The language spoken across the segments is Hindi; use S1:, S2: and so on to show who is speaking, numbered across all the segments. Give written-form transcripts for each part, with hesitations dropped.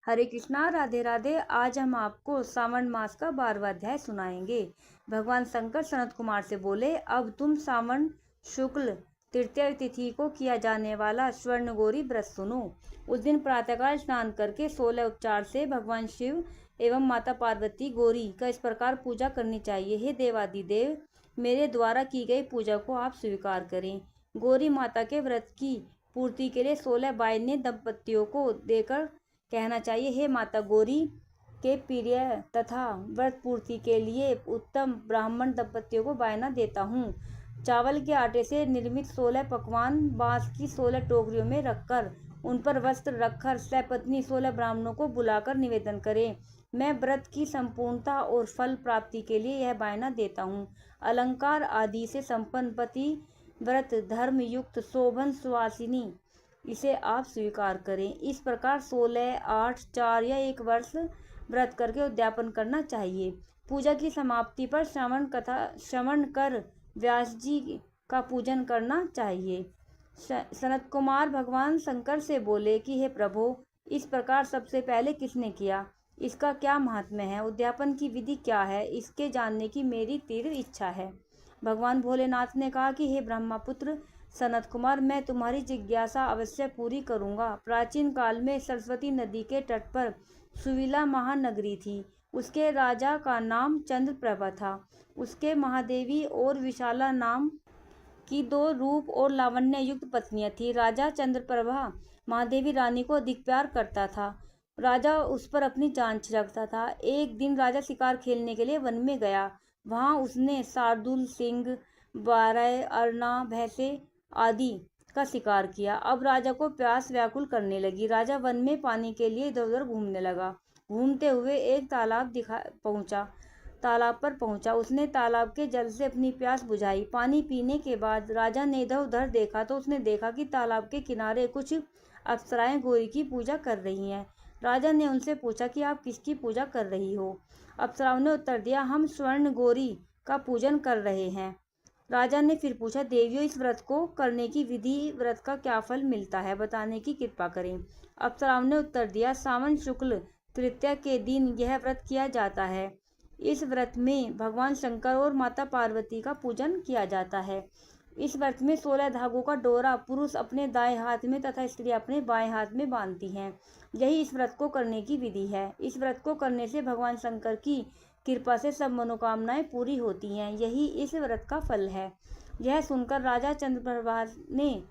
S1: हरे कृष्णा, राधे राधे। आज हम आपको सावन मास का 12वां अध्याय सुनाएंगे। भगवान शंकर सनत कुमार से बोले, अब तुम सावन शुक्ल तृतीया तिथि को किया जाने वाला स्वर्णगौरी व्रत सुनो। उस दिन प्रातःकाल स्नान करके 16 उपचार से भगवान शिव एवं माता पार्वती गौरी का इस प्रकार पूजा करनी चाहिए। हे देवादिदेव, मेरे द्वारा की गई पूजा को आप स्वीकार करें। गौरी माता के व्रत की पूर्ति के लिए 16 बायने दंपतियों को देकर कहना चाहिए, हे माता गौरी के प्रिय तथा व्रत पूर्ति के लिए उत्तम ब्राह्मण दंपतियों को बायना देता हूँ। चावल के आटे से निर्मित 16 पकवान बांस की 16 टोकरियों में रखकर उन पर वस्त्र रखकर सपत्नी 16 ब्राह्मणों को बुलाकर निवेदन करें। मैं व्रत की संपूर्णता और फल प्राप्ति के लिए यह बायना देता हूँ। अलंकार आदि से संपन्न पति व्रत धर्म युक्त शोभन सुवासिनी, इसे आप स्वीकार करें। इस प्रकार 16, 8, 4 या 1 वर्ष व्रत करके उद्यापन करना चाहिए। पूजा की समाप्ति पर श्रवण कर व्यास जी का पूजन करना चाहिए। सनत कुमार भगवान शंकर से बोले कि हे प्रभु, इस प्रकार सबसे पहले किसने किया, इसका क्या महात्म्य है, उद्यापन की विधि क्या है, इसके जानने की मेरी तीव्र इच्छा है। भगवान भोलेनाथ ने कहा कि हे ब्रह्मपुत्र सनत कुमार, मैं तुम्हारी जिज्ञासा अवश्य पूरी करूंगा। प्राचीन काल में सरस्वती नदी के तट पर सुविला महानगरी थी। उसके राजा का नाम चंद्रप्रभा था। उसके महादेवी और विशाला नाम की 2 रूप और लावण्य युक्त पत्नियां थी। राजा चंद्रप्रभा महादेवी रानी को अधिक प्यार करता था। राजा उस पर अपनी जान छिड़कता था। एक दिन राजा शिकार खेलने के लिए वन में गया। वहां उसने शार्दूल, सिंह, बारह, अरना, भैंसे आदि का शिकार किया। अब राजा को प्यास व्याकुल करने लगी। राजा वन में पानी के लिए इधर उधर घूमने लगा। घूमते हुए एक तालाब पर पहुंचा। उसने तालाब के जल से अपनी प्यास बुझाई। पानी पीने के बाद राजा ने इधर उधर देखा तो उसने देखा कि तालाब के किनारे कुछ अप्सराएं गौरी की पूजा कर रही हैं। राजा ने उनसे पूछा कि आप किसकी पूजा कर रही हो। अप्सराओं ने उत्तर दिया, हम स्वर्ण गौरी का पूजन कर रहे हैं। राजा ने फिर पूछा, देवियों, इस व्रत को करने की विधि, व्रत का क्या फल मिलता है, बताने की कृपा करें। अप्सराओं ने उत्तर दिया, सावन शुक्ल तृतीया के दिन यह व्रत किया जाता है। इस व्रत में भगवान शंकर और माता पार्वती का पूजन किया जाता है। इस व्रत में 16 धागों का डोरा पुरुष अपने दाएं हाथ में तथा स्त्री अपने बाएं हाथ में बांधती हैं। यही इस व्रत को करने की विधि है। इस व्रत को करने से भगवान शंकर की कृपा से सब मनोकामनाएं पूरी होती हैं। यही इस व्रत का फल है। यह सुनकर राजा चंद्रप्रभा ने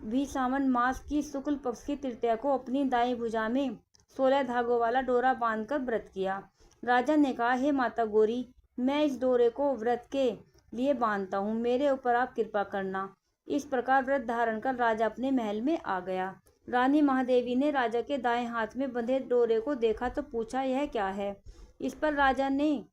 S1: भी सावन मास की शुक्ल पक्ष की तृतीया को अपनी दाई भुजा में 16 धागों वाला डोरा बांधकर व्रत किया। राजा ने कहा, हे माता गौरी, मैं इस डोरे को व्रत के लिए बांधता हूँ, मेरे ऊपर आप कृपा करना। इस प्रकार व्रत धारण कर राजा अपने महल में आ गया। रानी महादेवी ने राजा के दाएं हाथ में बंधे डोरे को देखा तो पूछा, यह क्या है। इस पर राजा ने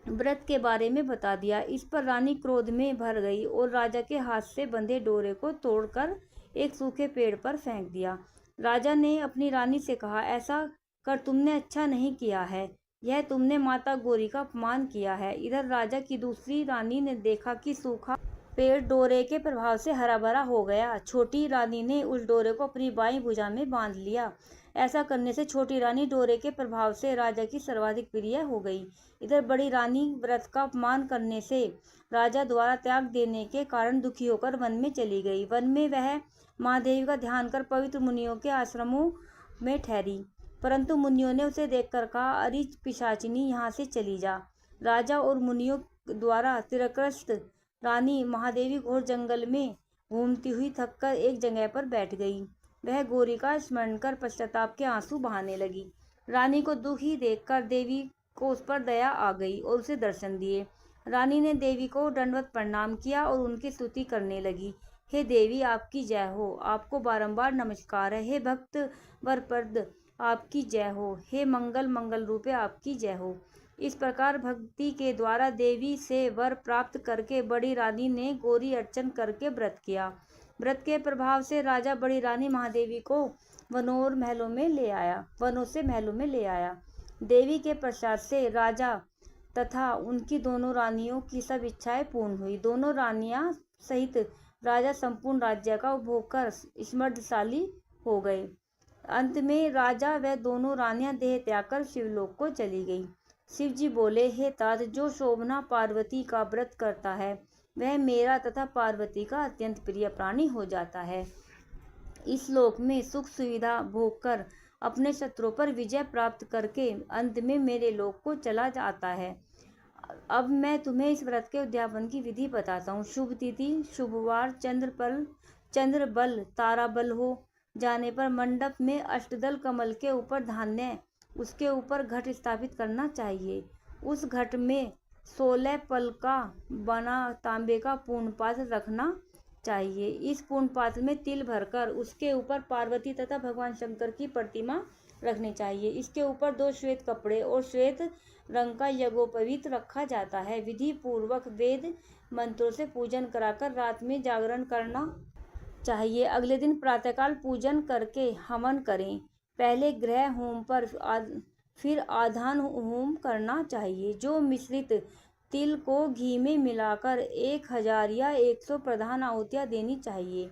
S1: व्रत के बारे में बता दिया। इस पर रानी क्रोध में भर गई और राजा के हाथ से बंधे डोरे को तोड़कर एक सूखे पेड़ पर फेंक दिया। राजा ने अपनी रानी से कहा, ऐसा कर तुमने अच्छा नहीं किया है, यह तुमने माता गौरी का अपमान किया है। इधर राजा की दूसरी रानी ने देखा कि सूखा पेड़ डोरे के प्रभाव से हरा भरा हो गया। छोटी रानी ने उस डोरे को अपनी बाईं भुजा में बांध लिया। ऐसा करने से छोटी रानी डोरे के प्रभाव से राजा की सर्वाधिक प्रिय हो गई। इधर बड़ी रानी व्रत का अपमान करने से राजा द्वारा त्याग देने के कारण दुखी होकर वन में चली गई। वन में वह महादेवी का ध्यान कर पवित्र मुनियों के आश्रमों में ठहरी, परंतु मुनियों ने उसे देखकर कहा, अरे पिशाचिनी, यहाँ से चली जा। राजा और मुनियों द्वारा तिरस्कृत रानी महादेवी घोर जंगल में घूमती हुई थककर एक जगह पर बैठ गई। वह गौरी का स्मरण कर पश्चाताप के आंसू बहाने लगी। रानी को दुखी देखकर देवी को उस पर दया आ गई और उसे दर्शन दिए। रानी ने देवी को दंडवत प्रणाम किया और उनकी स्तुति करने लगी। हे देवी, आपकी जय हो, आपको बारंबार नमस्कार है। हे भक्त वरप्रद, आपकी जय हो। हे मंगल रूपे, आपकी जय हो। इस प्रकार भक्ति के द्वारा देवी से वर प्राप्त करके बड़ी रानी ने गौरी अर्चन करके व्रत किया। व्रत के प्रभाव से राजा बड़ी रानी महादेवी को वनों से महलों में ले आया। देवी के प्रसाद से राजा तथा उनकी दोनों रानियों की सब इच्छाएं पूर्ण हुई। दोनों रानियां सहित राजा संपूर्ण राज्य का उपभोग कर समृद्धशाली हो गए। अंत में राजा व दोनों रानियां देह त्याग कर शिवलोक को चली गई। शिव जी बोले, हे तात, जो शोभना पार्वती का व्रत करता है वह मेरा तथा पार्वती का अत्यंत प्रिय प्राणी हो जाता है। इस लोक में सुख सुविधा भोग कर अपने शत्रुओं पर विजय प्राप्त करके अंत में मेरे लोक को चला जाता है। अब मैं तुम्हें इस व्रत के उद्यापन की विधि बताता हूँ। शुभ तिथि, शुभवार, चंद्र बल, तारा बल हो जाने पर मंडप में अष्टदल कमल के ऊपर धान्य, उसके ऊपर घट स्थापित करना चाहिए। उस घट में 16 पल का बना तांबे का पूर्ण पात्र रखना चाहिए। इस पूर्ण पात्र में तिल भरकर उसके ऊपर पार्वती तथा भगवान शंकर की प्रतिमा रखनी चाहिए। इसके ऊपर 2 श्वेत कपड़े और श्वेत रंग का यज्ञोपवीत रखा जाता है। विधि पूर्वक वेद मंत्रों से पूजन कराकर रात में जागरण करना चाहिए। अगले दिन प्रातःकाल पूजन करके हवन करें। पहले ग्रह होम पर फिर आधान होम करना चाहिए। जो मिश्रित तिल को घी में मिलाकर 1000 या 100 प्रधान आहुतियाँ देनी चाहिए।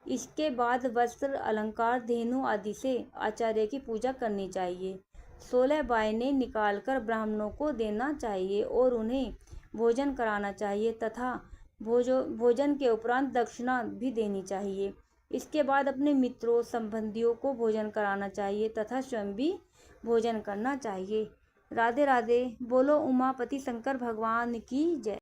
S1: इसके बाद वस्त्र, अलंकार, धेनु आदि से आचार्य की पूजा करनी चाहिए। 16 वायने निकालकर ब्राह्मणों को देना चाहिए और उन्हें भोजन कराना चाहिए तथा भोजन के उपरांत दक्षिणा भी देनी चाहिए। इसके बाद अपने मित्रों संबंधियों को भोजन कराना चाहिए तथा स्वयं भी भोजन करना चाहिए। राधे राधे। बोलो उमापति शंकर भगवान की जय।